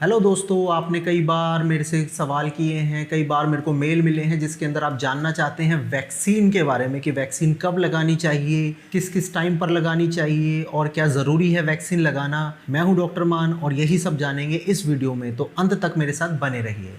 Hello दोस्तों, आपने कई बार मेरे से सवाल किए हैं, कई बार मेरे को मेल मिले हैं जिसके अंदर आप जानना चाहते हैं वैक्सीन के बारे में कि वैक्सीन कब लगानी चाहिए, किस किस टाइम पर लगानी चाहिए और क्या ज़रूरी है वैक्सीन लगाना। मैं हूं डॉक्टर मान और यही सब जानेंगे इस वीडियो में, तो अंत तक मेरे साथ बने रहिए।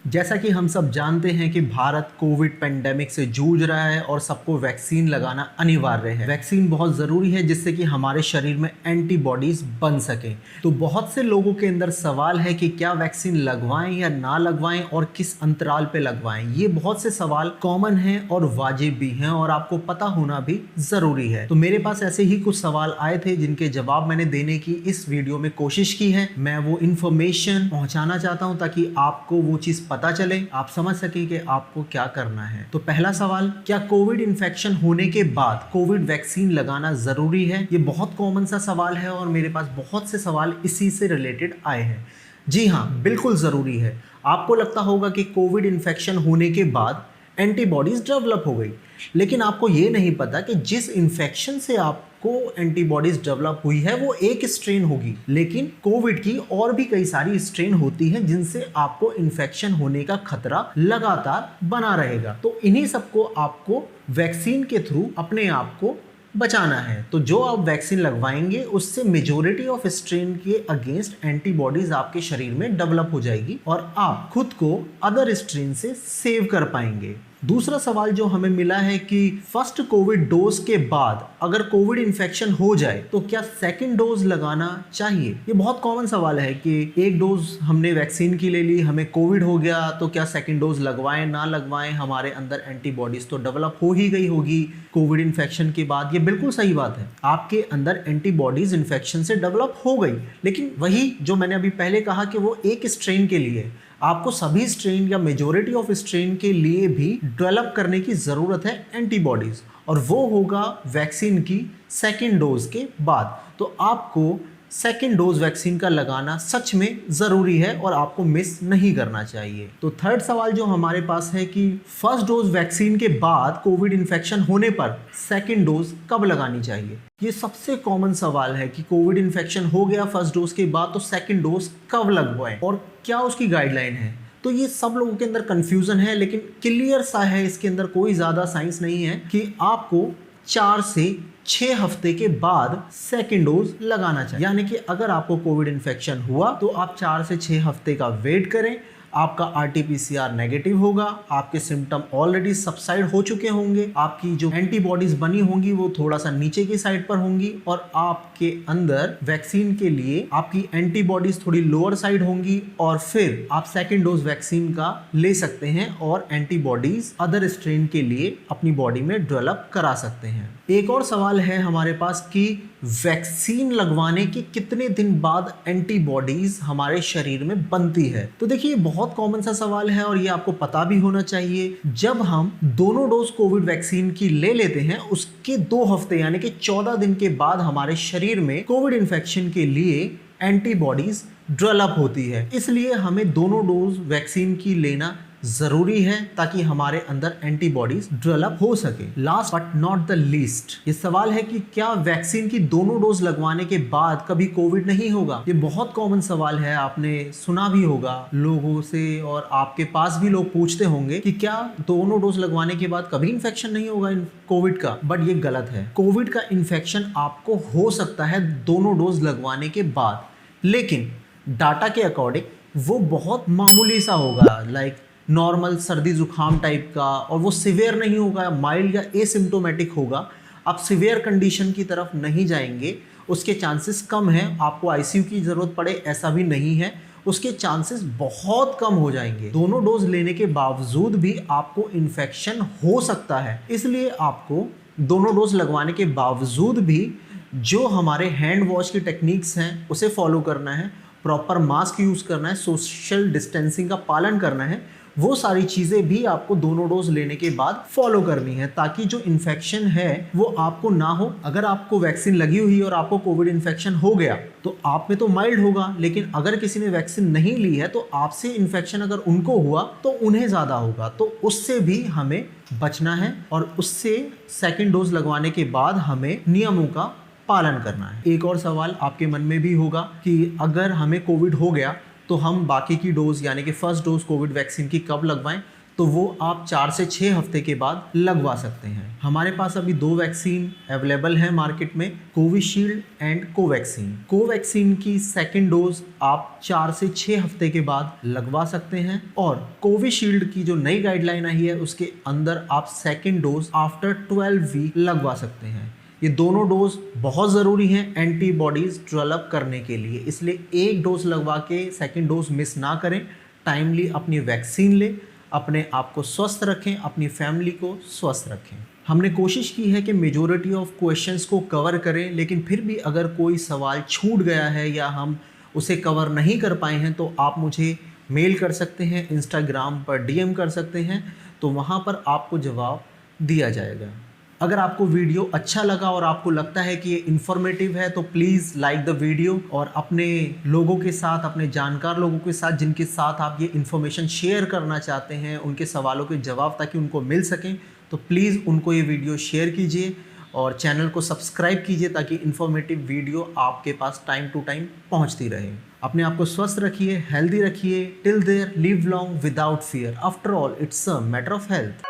जैसा कि हम सब जानते हैं कि भारत कोविड पेंडेमिक से जूझ रहा है और सबको वैक्सीन लगाना अनिवार्य है। वैक्सीन बहुत ज़रूरी है जिससे कि हमारे शरीर में एंटीबॉडीज बन सके। तो बहुत से लोगों के अंदर सवाल है कि क्या वैक्सीन लगवाएं या ना लगवाएं और किस अंतराल पे लगवाएं। ये बहुत से सवाल कॉमन हैं और वाजिब भी हैं और आपको पता होना भी ज़रूरी है। तो मेरे पास ऐसे ही कुछ सवाल आए थे जिनके जवाब मैंने देने की इस वीडियो में कोशिश की है। मैं वो इन्फॉर्मेशन पहुँचाना चाहता हूँ ताकि आपको वो चीज़ पता चले, आप समझ सके कि आपको क्या करना है। तो पहला सवाल, क्या कोविड इन्फेक्शन होने के बाद कोविड वैक्सीन लगाना जरूरी है? ये बहुत कॉमन सा सवाल है और मेरे पास बहुत से सवाल इसी से रिलेटेड आए हैं। जी हाँ, बिल्कुल जरूरी है। आपको लगता होगा कि कोविड इन्फेक्शन होने के बाद एंटीबॉडीज डेवलप हो गई, लेकिन आपको ये नहीं पता कि जिस इन्फेक्शन से आपको एंटीबॉडीज डेवलप हुई है वो एक स्ट्रेन होगी, लेकिन कोविड की और भी कई सारी स्ट्रेन होती हैं जिनसे आपको इन्फेक्शन होने का खतरा लगातार बना रहेगा। तो इन्हीं सबको आपको वैक्सीन के थ्रू अपने आप को बचाना है। तो जो आप वैक्सीन लगवाएंगे उससे मेजोरिटी ऑफ स्ट्रेन के अगेंस्ट एंटीबॉडीज आपके शरीर में डेवलप हो जाएगी और आप खुद को अदर स्ट्रेन से सेव कर पाएंगे। दूसरा सवाल जो हमें मिला है कि फर्स्ट कोविड डोज के बाद अगर कोविड इन्फेक्शन हो जाए तो क्या सेकंड डोज लगाना चाहिए? ये बहुत कॉमन सवाल है कि एक डोज हमने वैक्सीन की ले ली, हमें कोविड हो गया, तो क्या सेकंड डोज लगवाएं ना लगवाएं? हमारे अंदर एंटीबॉडीज तो डेवलप हो ही गई होगी कोविड इन्फेक्शन के बाद। ये बिल्कुल सही बात है, आपके अंदर एंटीबॉडीज इन्फेक्शन से डेवलप हो गई, लेकिन वही जो मैंने अभी पहले कहा कि वो एक स्ट्रेन के लिए, आपको सभी स्ट्रेन या मेजोरिटी ऑफ स्ट्रेन के लिए भी डेवलप करने की ज़रूरत है एंटीबॉडीज़, और वो होगा वैक्सीन की सेकेंड डोज के बाद। तो आपको सेकेंड डोज वैक्सीन का लगाना सच में ज़रूरी है और आपको मिस नहीं करना चाहिए। तो थर्ड सवाल जो हमारे पास है कि फर्स्ट डोज वैक्सीन के बाद कोविड इन्फेक्शन होने पर सेकेंड डोज कब लगानी चाहिए? ये सबसे कॉमन सवाल है कि कोविड इन्फेक्शन हो गया फर्स्ट डोज के बाद तो सेकेंड डोज कब लगवाएं और क्या उसकी गाइडलाइन है। तो ये सब लोगों के अंदर कंफ्यूजन है, लेकिन क्लियर सा है, इसके अंदर कोई ज़्यादा साइंस नहीं है कि आपको 4 से 6 हफ्ते के बाद सेकेंड डोज लगाना चाहिए। यानी कि अगर आपको कोविड इन्फेक्शन हुआ तो आप 4 से 6 हफ्ते का वेट करें, आपका RT-PCR नेगेटिव होगा, आपके सिम्टम ऑलरेडी सबसाइड हो चुके होंगे, आपकी जो एंटीबॉडीज बनी होंगी वो थोड़ा सा नीचे की साइड पर होंगी और आपके अंदर वैक्सीन के लिए आपकी एंटीबॉडीज थोड़ी लोअर साइड होंगी, और फिर आप सेकेंड डोज वैक्सीन का ले सकते हैं और एंटीबॉडीज अदर स्ट्रेन के लिए अपनी बॉडी में डेवलप करा सकते हैं। एक और सवाल है हमारे पास कि वैक्सीन लगवाने के कितने दिन बाद एंटीबॉडीज हमारे शरीर में बनती है? तो देखिए, बहुत कॉमन सा सवाल है और ये आपको पता भी होना चाहिए। जब हम दोनों डोज कोविड वैक्सीन की ले लेते हैं उसके 2 हफ्ते यानी कि 14 दिन के बाद हमारे शरीर में कोविड इन्फेक्शन के लिए एंटीबॉडीज डेवलप होती है। इसलिए हमें दोनों डोज वैक्सीन की लेना जरूरी है ताकि हमारे अंदर एंटीबॉडीज डेवलप हो सके। Last but not the least, ये सवाल है कि क्या वैक्सीन की दोनों डोज लगवाने के बाद कभी कोविड नहीं होगा? ये बहुत कॉमन सवाल है, आपने सुना भी होगा लोगों से और आपके पास भी लोग पूछते होंगे कि क्या दोनों डोज लगवाने के बाद कभी इन्फेक्शन नहीं होगा कोविड का? बट ये गलत है। कोविड का इन्फेक्शन आपको हो सकता है दोनों डोज लगवाने के बाद, लेकिन डाटा के अकॉर्डिंग वो बहुत मामूली सा होगा, लाइक नॉर्मल सर्दी जुकाम टाइप का, और वो सिवियर नहीं होगा, माइल्ड या एसिम्टोमेटिक होगा। आप सिवियर कंडीशन की तरफ नहीं जाएंगे, उसके चांसेस कम हैं। आपको आईसीयू की ज़रूरत पड़े ऐसा भी नहीं है, उसके चांसेस बहुत कम हो जाएंगे। दोनों डोज लेने के बावजूद भी आपको इन्फेक्शन हो सकता है, इसलिए आपको दोनों डोज लगवाने के बावजूद भी जो हमारे हैंड वॉश की टेक्निक्स हैं उसे फॉलो करना है, प्रॉपर मास्क यूज़ करना है, सोशल डिस्टेंसिंग का पालन करना है, वो सारी चीज़ें भी आपको दोनों डोज लेने के बाद फॉलो करनी है ताकि जो इन्फेक्शन है वो आपको ना हो। अगर आपको वैक्सीन लगी हुई और आपको कोविड इन्फेक्शन हो गया तो आप में तो माइल्ड होगा, लेकिन अगर किसी ने वैक्सीन नहीं ली है तो आपसे इन्फेक्शन अगर उनको हुआ तो उन्हें ज़्यादा होगा। तो उससे भी हमें बचना है और उससे सेकेंड डोज लगवाने के बाद हमें नियमों का पालन करना है। एक और सवाल आपके मन में भी होगा कि अगर हमें कोविड हो गया तो हम बाकी की डोज यानी कि फर्स्ट डोज कोविड वैक्सीन की कब लगवाएं, तो वो आप 4 से 6 हफ्ते के बाद लगवा सकते हैं। हमारे पास अभी 2 वैक्सीन अवेलेबल हैं मार्केट में, कोविशील्ड एंड कोवैक्सीन। कोवैक्सीन की सेकेंड डोज आप 4 से 6 हफ्ते के बाद लगवा सकते हैं और कोविशील्ड की जो नई गाइडलाइन आई है उसके अंदर आप सेकेंड डोज आफ्टर 12 वीक लगवा सकते हैं। ये दोनों डोज बहुत ज़रूरी हैं एंटीबॉडीज़ डेवलप करने के लिए, इसलिए एक डोज लगवा के सेकेंड डोज मिस ना करें। टाइमली अपनी वैक्सीन लें, अपने आप को स्वस्थ रखें, अपनी फैमिली को स्वस्थ रखें। हमने कोशिश की है कि मेजॉरिटी ऑफ क्वेश्चंस को कवर करें, लेकिन फिर भी अगर कोई सवाल छूट गया है या हम उसे कवर नहीं कर पाए हैं तो आप मुझे मेल कर सकते हैं, इंस्टाग्राम पर डीएम कर सकते हैं, तो वहाँ पर आपको जवाब दिया जाएगा। अगर आपको वीडियो अच्छा लगा और आपको लगता है कि ये इन्फॉर्मेटिव है तो प्लीज़ लाइक द वीडियो और अपने लोगों के साथ, अपने जानकार लोगों के साथ जिनके साथ आप ये इन्फॉर्मेशन शेयर करना चाहते हैं, उनके सवालों के जवाब ताकि उनको मिल सकें, तो प्लीज़ उनको ये वीडियो शेयर कीजिए और चैनल को सब्सक्राइब कीजिए ताकि इन्फॉर्मेटिव वीडियो आपके पास टाइम टू टाइम पहुँचती रहे। अपने आप को स्वस्थ रखिए, हेल्दी रखिए। Till there live long without fear, after all it's a matter of health.